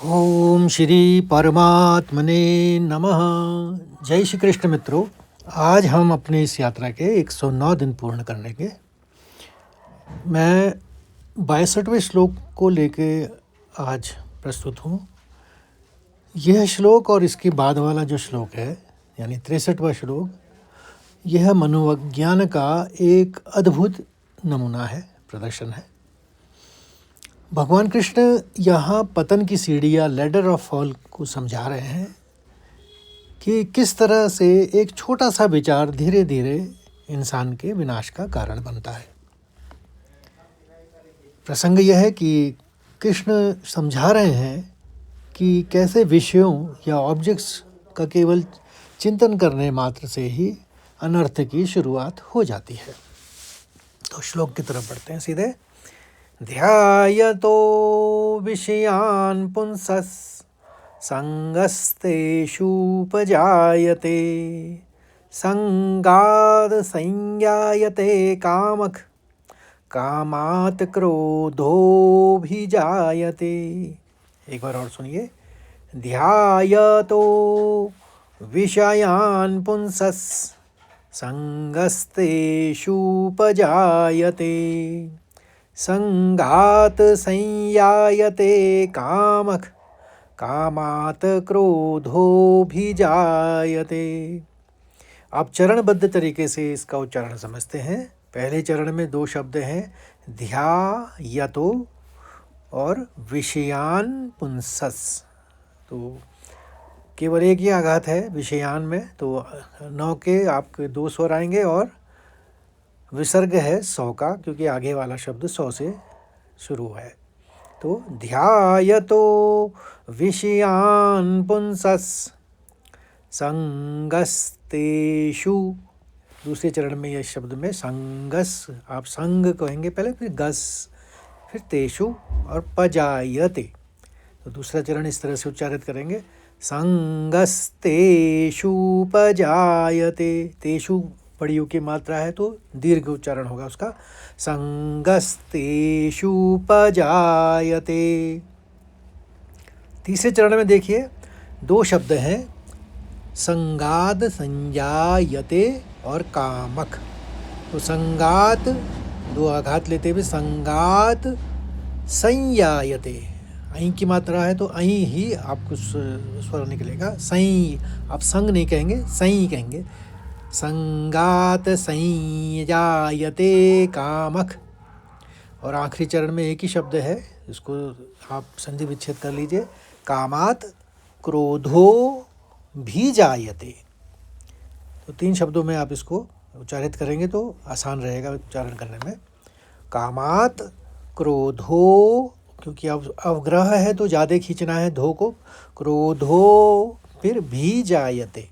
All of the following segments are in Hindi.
ओम श्री परमात्मने नमः। जय श्री कृष्ण मित्रों, आज हम अपनी इस यात्रा के 109 दिन पूर्ण करने के मैं 62वें श्लोक को लेके आज प्रस्तुत हूँ। यह श्लोक और इसके बाद वाला जो श्लोक है यानी 63वां श्लोक, यह मनोविज्ञान का एक अद्भुत नमूना है, प्रदर्शन है। भगवान कृष्ण यहाँ पतन की सीढ़ी या लैडर ऑफ फॉल को समझा रहे हैं कि किस तरह से एक छोटा सा विचार धीरे धीरे इंसान के विनाश का कारण बनता है। प्रसंग यह है कि कृष्ण समझा रहे हैं कि कैसे विषयों या ऑब्जेक्ट्स का केवल चिंतन करने मात्र से ही अनर्थ की शुरुआत हो जाती है। तो श्लोक की तरफ बढ़ते हैं सीधे। ध्यायतो विषयान् पुंसः संगस्तेषूपजायते संगात् संज्ञायते कामः कामात् क्रोधोऽभिजायते। एक बार और सुनिए। ध्यायतो विषयान् पुंसः संगस्तेषूपजायते संगात् संयायते कामः कामात् क्रोधोऽभिजायते। आप चरणबद्ध तरीके से इसका उच्चारण समझते हैं। पहले चरण में दो शब्द हैं, ध्यायतो और विषयान् पुंसः। तो केवल एक ही आघात है विषयान में, तो नौ के आपके दो स्वर आएंगे और विसर्ग है 100 का, क्योंकि आगे वाला शब्द 100 से शुरू है। तो ध्यायतो विषयान् पुंसः संगस्तेषु। दूसरे चरण में यह शब्द में संगस, आप संग कहेंगे पहले, फिर गस, फिर तेषु और पजायते। तो दूसरा चरण इस तरह से उच्चारित करेंगे, संगस्तेषु पजायते। तेषु बड़ी यू की मात्रा है तो दीर्घ उच्चारण होगा उसका, संगस्तेषु पजायते। तीसरे चरण में देखिए दो शब्द हैं, संगाद संजायते और कामक। तो संगात दो आघात लेते हुए संगात संयायते, अहीं की मात्रा है तो अहीं ही आपको स्वर निकलेगा। सई, आप संग नहीं कहेंगे, सई कहेंगे। संगात संजायते कामक। और आखिरी चरण में एक ही शब्द है, इसको आप संधि विच्छेद कर लीजिए, कामात क्रोधो भी जायते। तो तीन शब्दों में आप इसको उच्चारित करेंगे तो आसान रहेगा उच्चारण करने में। कामात क्रोधो, क्योंकि अब अवग्रह है तो ज़्यादा खींचना है धो को, क्रोधो फिर भी जायते।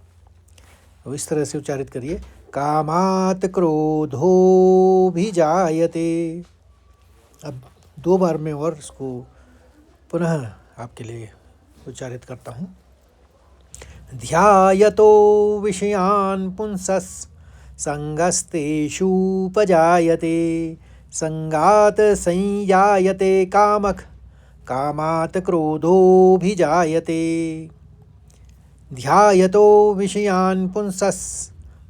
तो इस तरह से उच्चारित करिए, कामात् क्रोधो भी जायते। अब दो बार में और इसको पुनः आपके लिए उच्चारित करता हूँ। ध्यायतो विषयान् पुंसः संगस्तेषूपजायते संगात् संयायते कामः कामात् क्रोधोऽभिजायते। ध्यायतो विषयान् पुंसः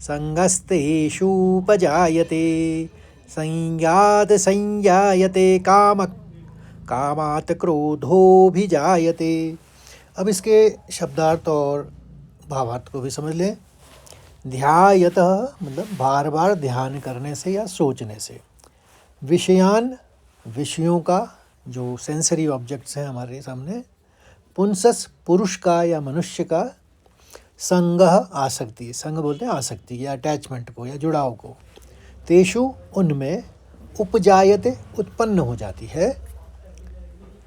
संगस्तेषूपजायते संगात् संयायते कामः कामात् क्रोधोऽभिजायते। अब इसके शब्दार्थ और भावार्थ को भी समझ लें। ध्यायतः मतलब बार बार ध्यान करने से या सोचने से। विषयान, विषयों का, जो सेंसरी ऑब्जेक्ट्स हैं हमारे सामने। पुंसस, पुरुष का या मनुष्य का। संगह, आसक्ति, संग बोलते हैं आसक्ति या अटैचमेंट को या जुड़ाव को। तेषु, उनमें। उपजायते, उत्पन्न हो जाती है।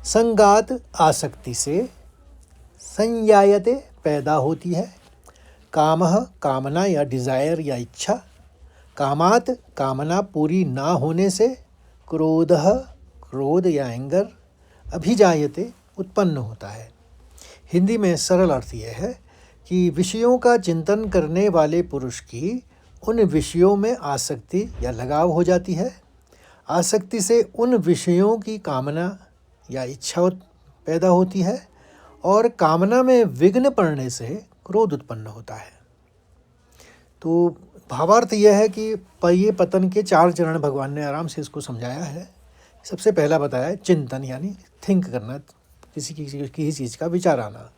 संगात, आसक्ति से। संयायते, पैदा होती है। कामः, कामना या डिज़ायर या इच्छा। कामात, कामना पूरी ना होने से। क्रोधः, क्रोध या एंगर। अभिजायते, उत्पन्न होता है। हिंदी में सरल अर्थ यह है कि विषयों का चिंतन करने वाले पुरुष की उन विषयों में आसक्ति या लगाव हो जाती है। आसक्ति से उन विषयों की कामना या इच्छा पैदा होती है और कामना में विघ्न पड़ने से क्रोध उत्पन्न होता है। तो भावार्थ यह है कि ये पतन के 4 चरण भगवान ने आराम से इसको समझाया है। सबसे पहला बताया है चिंतन, यानी थिंक करना, किसी चीज़ का विचार आना।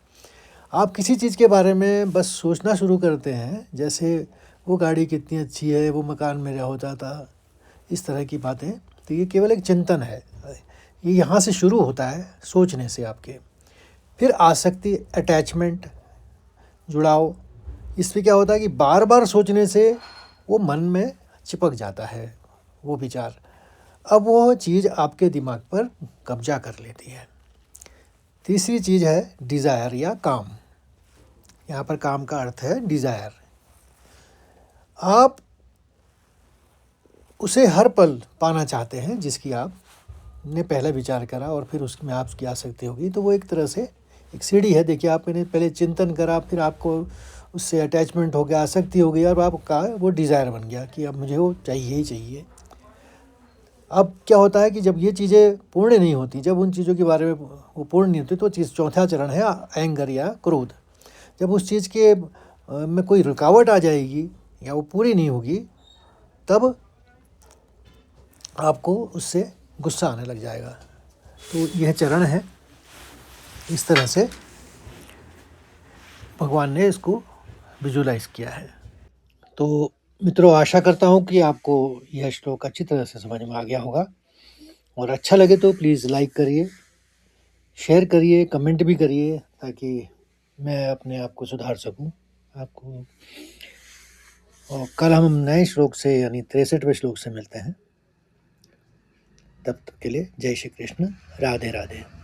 आप किसी चीज़ के बारे में बस सोचना शुरू करते हैं, जैसे वो गाड़ी कितनी अच्छी है, वो मकान मेरा होता था, इस तरह की बातें, तो ये केवल एक चिंतन है। ये यहाँ से शुरू होता है, सोचने से आपके। फिर आसक्ति, अटैचमेंट, जुड़ाव। इसमें क्या होता है कि बार बार सोचने से वो मन में चिपक जाता है वो विचार। अब वो चीज़ आपके दिमाग पर कब्जा कर लेती है। तीसरी चीज़ है डिज़ायर या काम। यहाँ पर काम का अर्थ है डिज़ायर। आप उसे हर पल पाना चाहते हैं जिसकी आपने पहले विचार करा और फिर उसमें आपकी आसक्ति होगी। तो वो एक तरह से एक सीढ़ी है। देखिए, आपने पहले चिंतन करा, फिर आपको उससे अटैचमेंट हो गया, आसक्ति हो गई, और आपका वो डिज़ायर बन गया कि अब मुझे वो चाहिए ही चाहिए। अब क्या होता है कि जब ये चीज़ें पूर्ण नहीं होती, जब उन चीज़ों के बारे में वो पूर्ण नहीं होती, तो चौथा चरण है एंगर या क्रोध। जब उस चीज़ के में कोई रुकावट आ जाएगी या वो पूरी नहीं होगी, तब आपको उससे गुस्सा आने लग जाएगा। तो यह चरण है। इस तरह से भगवान ने इसको विजुलाइज किया है। तो मित्रों, आशा करता हूँ कि आपको यह श्लोक अच्छी तरह से समझ में आ गया होगा, और अच्छा लगे तो प्लीज़ लाइक करिए, शेयर करिए, कमेंट भी करिए, ताकि मैं अपने आप को सुधार सकूं आपको। और कल हम नए श्लोक से, यानी 63वें श्लोक से मिलते हैं। तब तक के लिए जय श्री कृष्ण, राधे राधे।